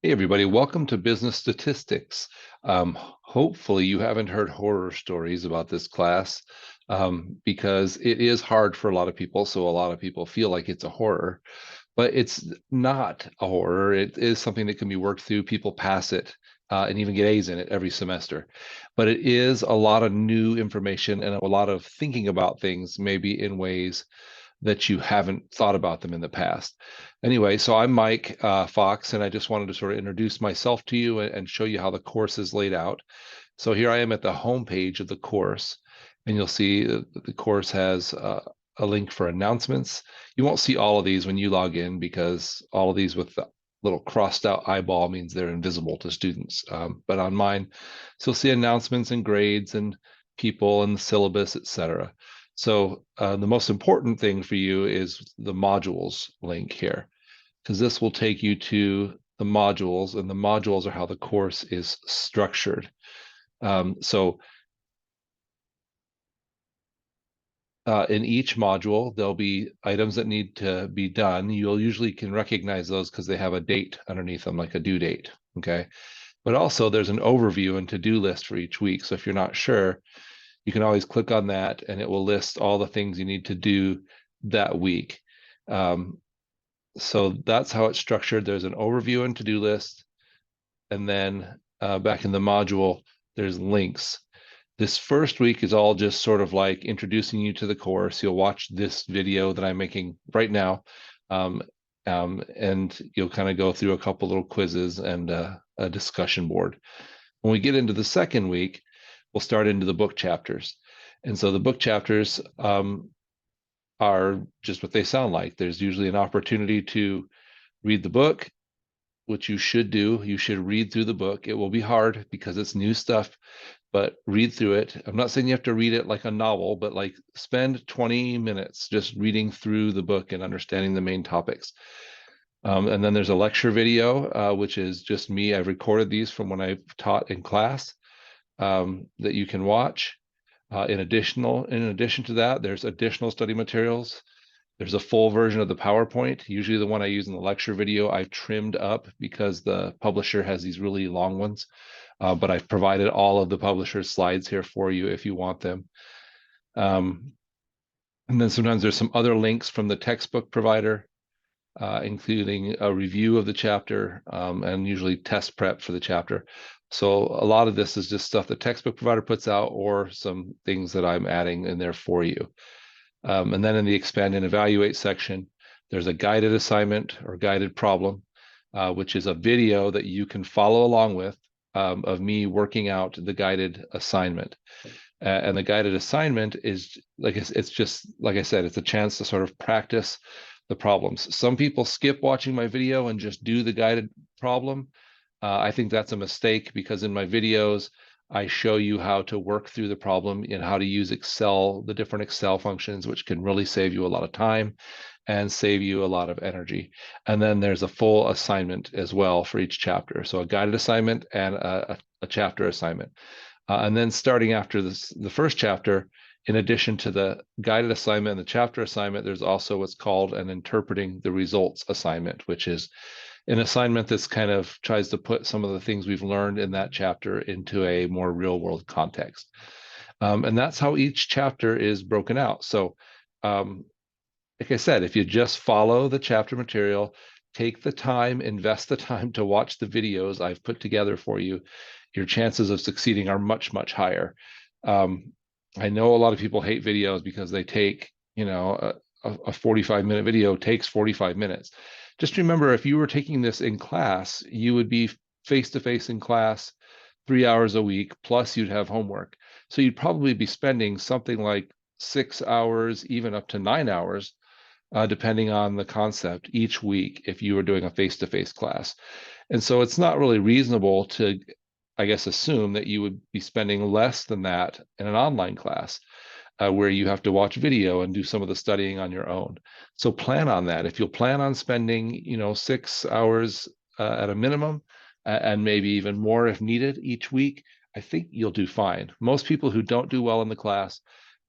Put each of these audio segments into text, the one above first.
Hey everybody, welcome to Business Statistics. Hopefully you haven't heard horror stories about this class because it is hard for a lot of people. So a lot of people feel like it's a horror, but it's not a horror. It is something that can be worked through. People pass it and even get A's in it every semester. But it is a lot of new information and a lot of thinking about things, maybe in ways that you haven't thought about them in the past. Anyway, so I'm Mike Fox, and I just wanted to sort of introduce myself to you and show you how the course is laid out. So here I am at the home page of the course, and you'll see that the course has a link for announcements. You won't see all of these when you log in because all of these with the little crossed out eyeball means they're invisible to students. But on mine, so you'll see announcements and grades and people and the syllabus, etc. So the most important thing for you is the modules link here, because this will take you to the modules, and the modules are how the course is structured. So in each module, there'll be items that need to be done. You'll usually can recognize those because they have a date underneath them, like a due date, okay? But also there's an overview and to-do list for each week. So if you're not sure, you can always click on that and it will list all the things you need to do that week. So that's how it's structured. There's an overview and to-do list. And then back in the module, there's links. This first week is all just sort of like introducing you to the course. You'll watch this video that I'm making right now. And you'll kind of go through a couple little quizzes and a discussion board. When we get into the second week, we'll start into the book chapters. And so the book chapters are just what they sound like. There's usually an opportunity to read the book, which you should do. You should read through the book. It will be hard because it's new stuff, but read through it. I'm not saying you have to read it like a novel, but like spend 20 minutes just reading through the book and understanding the main topics. And then there's a lecture video, which is just me. I've recorded these from when I've taught in class that you can watch. In addition to that, there's additional study materials. There's a full version of the PowerPoint. Usually the one I use in the lecture video, I've trimmed up because the publisher has these really long ones. But I've provided all of the publisher's slides here for you if you want them. And then sometimes there's some other links from the textbook provider, including a review of the chapter and usually test prep for the chapter. So a lot of this is just stuff the textbook provider puts out or some things that I'm adding in there for you. And then in the expand and evaluate section, there's a guided assignment or guided problem, which is a video that you can follow along with of me working out the guided assignment. And the guided assignment is it's just like I said, it's a chance to sort of practice the problems. Some people skip watching my video and just do the guided problem. I think that's a mistake because in my videos, I show you how to work through the problem and how to use Excel, the different Excel functions, which can really save you a lot of time and save you a lot of energy. And then there's a full assignment as well for each chapter. So a guided assignment and a chapter assignment. And then starting after the first chapter, in addition to the guided assignment and the chapter assignment, there's also what's called an interpreting the results assignment, which is an assignment that's kind of tries to put some of the things we've learned in that chapter into a more real world context. And that's how each chapter is broken out. So, like I said, if you just follow the chapter material, take the time, invest the time to watch the videos I've put together for you, your chances of succeeding are much, much higher. I know a lot of people hate videos because they take, a 45-minute video takes 45 minutes. Just remember, if you were taking this in class, you would be face-to-face in class 3 hours a week, plus you'd have homework. So you'd probably be spending something like 6 hours, even up to 9 hours, depending on the concept each week if you were doing a face-to-face class. And so it's not really reasonable to, I guess, assume that you would be spending less than that in an online class where you have to watch video and do some of the studying on your own. So plan on that. If you'll plan on spending, 6 hours at a minimum and maybe even more if needed each week, I think you'll do fine. Most people who don't do well in the class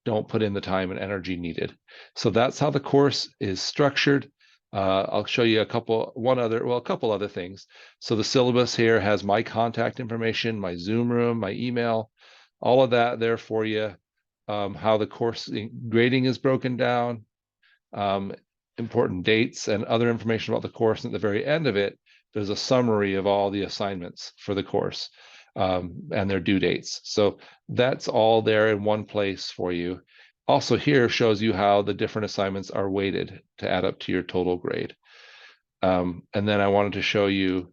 don't put in the time and energy needed. So that's how the course is structured. I'll show you a couple other things. So the syllabus here has my contact information, my Zoom room, my email, all of that there for you. How the course grading is broken down, important dates and other information about the course. And at the very end of it, there's a summary of all the assignments for the course and their due dates. So that's all there in one place for you. Also here shows you how the different assignments are weighted to add up to your total grade. And then I wanted to show you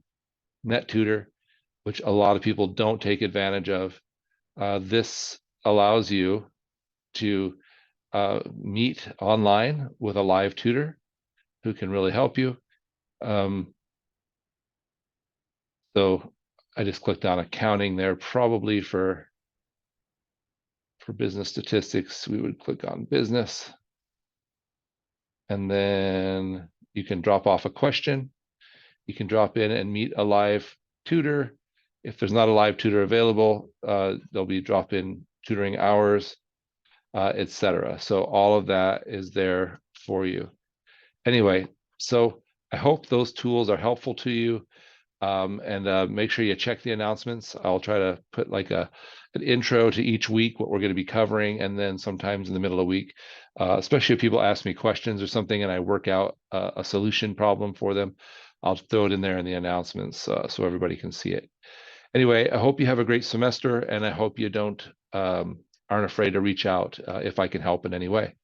NetTutor, which a lot of people don't take advantage of. This allows you to meet online with a live tutor who can really help you. So I just clicked on accounting there, probably for business statistics, we would click on business. And then you can drop off a question. You can drop in and meet a live tutor. If there's not a live tutor available, there'll be drop-in tutoring hours, etc. So all of that is there for you. Anyway, so I hope those tools are helpful to you. And make sure you check the announcements. I'll try to put like an intro to each week, what we're going to be covering, and then sometimes in the middle of the week, especially if people ask me questions or something and I work out a solution problem for them, I'll throw it in there in the announcements so everybody can see it. Anyway, I hope you have a great semester, and I hope you aren't afraid to reach out if I can help in any way.